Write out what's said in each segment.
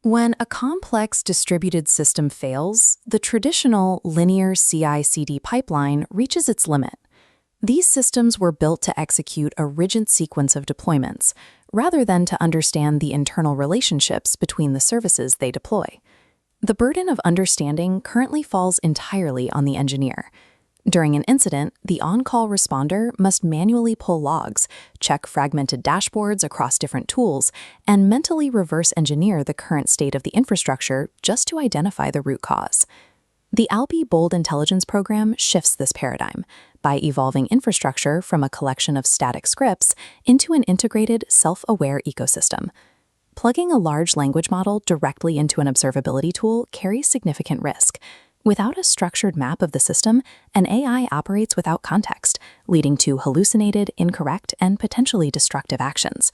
When a complex distributed system fails, the traditional linear CI/CD pipeline reaches its limit. These systems were built to execute a rigid sequence of deployments, rather than to understand the internal relationships between the services they deploy. The burden of understanding currently falls entirely on the engineer. During an incident, the on-call responder must manually pull logs, check fragmented dashboards across different tools, and mentally reverse engineer the current state of the infrastructure just to identify the root cause. The ALBI Bold Intelligence program shifts this paradigm by evolving infrastructure from a collection of static scripts into an integrated, self-aware ecosystem. Plugging a large language model directly into an observability tool carries significant risk. Without a structured map of the system, an AI operates without context, leading to hallucinated, incorrect, and potentially destructive actions.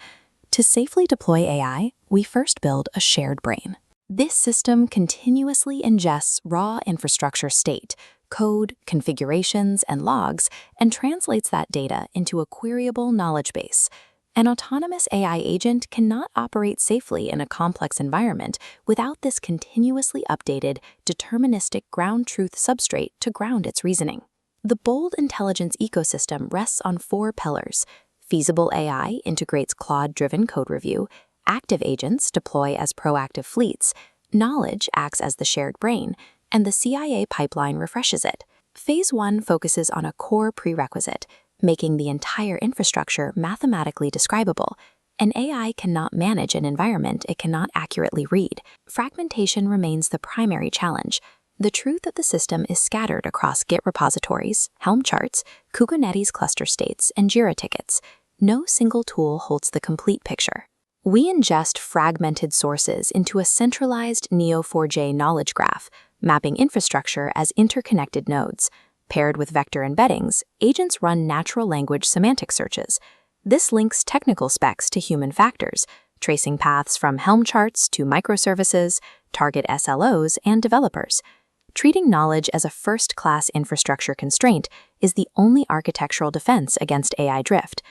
To safely deploy AI, we first build a shared brain. This system continuously ingests raw infrastructure state, code, configurations, and logs, and translates that data into a queryable knowledge base. An autonomous AI agent cannot operate safely in a complex environment without this continuously updated, deterministic ground truth substrate to ground its reasoning. The Bold Intelligence ecosystem rests on 4 pillars. Feasible AI integrates Claude-driven code review, active agents deploy as proactive fleets, knowledge acts as the shared brain, and the CIA pipeline refreshes it. Phase 1 focuses on a core prerequisite, making the entire infrastructure mathematically describable. An AI cannot manage an environment it cannot accurately read. Fragmentation remains the primary challenge. The truth of the system is scattered across Git repositories, Helm charts, Kubernetes cluster states, and Jira tickets. No single tool holds the complete picture. We ingest fragmented sources into a centralized Neo4j knowledge graph, mapping infrastructure as interconnected nodes. Paired with vector embeddings, agents run natural language semantic searches. This links technical specs to human factors, tracing paths from Helm charts to microservices, target SLOs, and developers. Treating knowledge as a first-class infrastructure constraint is the only architectural defense against AI drift.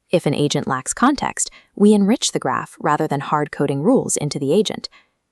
If an agent lacks context, we enrich the graph rather than hard-coding rules into the agent.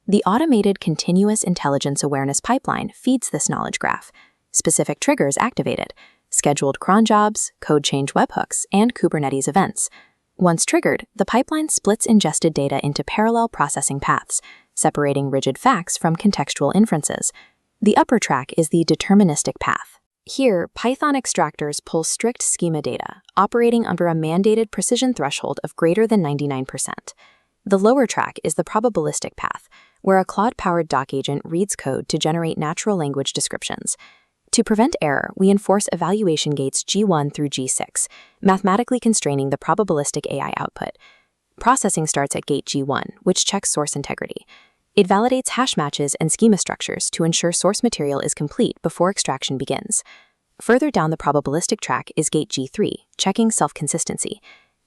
The automated continuous intelligence awareness pipeline feeds this knowledge graph. Specific triggers activate it: scheduled cron jobs, code change webhooks, and Kubernetes events. Once triggered, the pipeline splits ingested data into parallel processing paths, separating rigid facts from contextual inferences. The upper track is the deterministic path. Here, Python extractors pull strict schema data, operating under a mandated precision threshold of greater than 99%. The lower track is the probabilistic path, where a Claude-powered doc agent reads code to generate natural language descriptions. To prevent error, we enforce evaluation gates G1 through G6, mathematically constraining the probabilistic AI output. Processing starts at gate G1, which checks source integrity. It validates hash matches and schema structures to ensure source material is complete before extraction begins. Further down the probabilistic track is gate G3, checking self-consistency.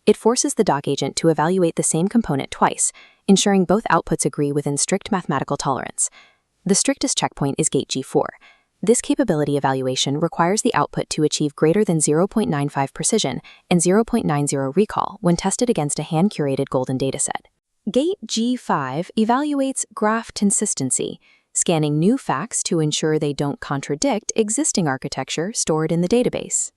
It forces the doc agent to evaluate the same component twice, ensuring both outputs agree within strict mathematical tolerance. The strictest checkpoint is gate G4. This capability evaluation requires the output to achieve greater than 0.95 precision and 0.90 recall when tested against a hand-curated golden dataset. Gate G5 evaluates graph consistency, scanning new facts to ensure they don't contradict existing architecture stored in the database.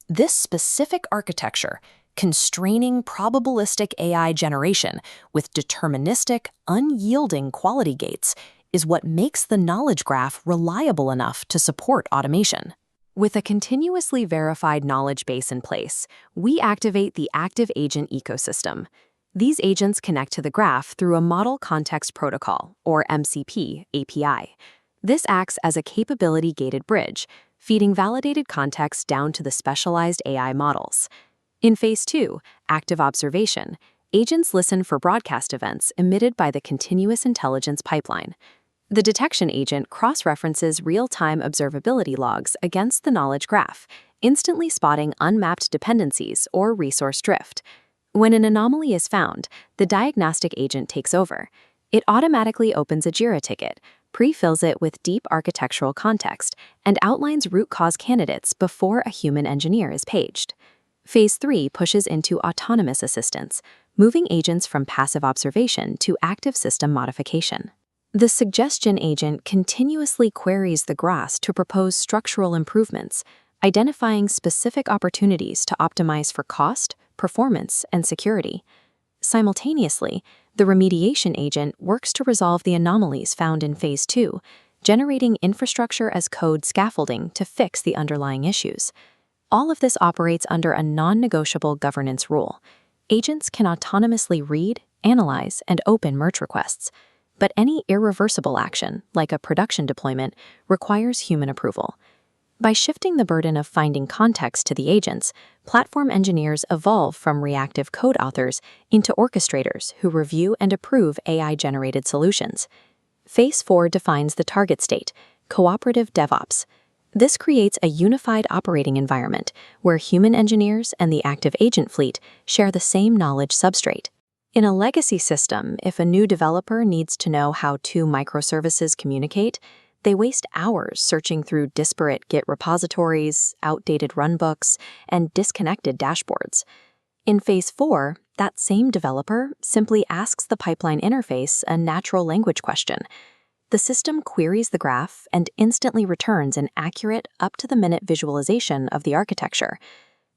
This specific architecture, constraining probabilistic AI generation with deterministic, unyielding quality gates, is what makes the knowledge graph reliable enough to support automation. With a continuously verified knowledge base in place, we activate the active agent ecosystem. These agents connect to the graph through a Model Context Protocol, or MCP, API. This acts as a capability-gated bridge, feeding validated context down to the specialized AI models. In Phase 2, active observation, agents listen for broadcast events emitted by the continuous intelligence pipeline. The detection agent cross-references real-time observability logs against the knowledge graph, instantly spotting unmapped dependencies or resource drift. When an anomaly is found, the diagnostic agent takes over. It automatically opens a Jira ticket, pre-fills it with deep architectural context, and outlines root cause candidates before a human engineer is paged. Phase 3 pushes into autonomous assistance, moving agents from passive observation to active system modification. The suggestion agent continuously queries the grass to propose structural improvements, identifying specific opportunities to optimize for cost, performance, and security. Simultaneously, the remediation agent works to resolve the anomalies found in Phase 2, generating infrastructure as code scaffolding to fix the underlying issues. All of this operates under a non-negotiable governance rule. Agents can autonomously read, analyze, and open merge requests, but any irreversible action, like a production deployment, requires human approval. By shifting the burden of finding context to the agents, platform engineers evolve from reactive code authors into orchestrators who review and approve AI-generated solutions. Phase 4 defines the target state, Cooperative DevOps. This creates a unified operating environment where human engineers and the active agent fleet share the same knowledge substrate. In a legacy system, if a new developer needs to know how two microservices communicate, they waste hours searching through disparate Git repositories, outdated runbooks, and disconnected dashboards. In Phase 4, that same developer simply asks the pipeline interface a natural language question. The system queries the graph and instantly returns an accurate, up-to-the-minute visualization of the architecture.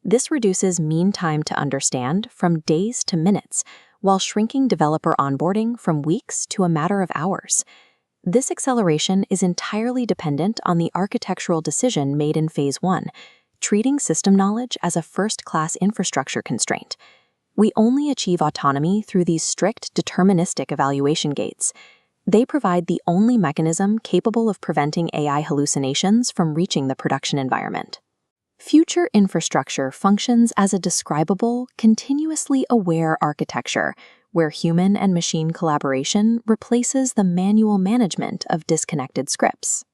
This reduces mean time to understand from days to minutes, while shrinking developer onboarding from weeks to a matter of hours. This acceleration is entirely dependent on the architectural decision made in Phase 1, treating system knowledge as a first-class infrastructure constraint. We only achieve autonomy through these strict deterministic evaluation gates. They provide the only mechanism capable of preventing AI hallucinations from reaching the production environment. Future infrastructure functions as a describable, continuously aware architecture, where human and machine collaboration replaces the manual management of disconnected scripts.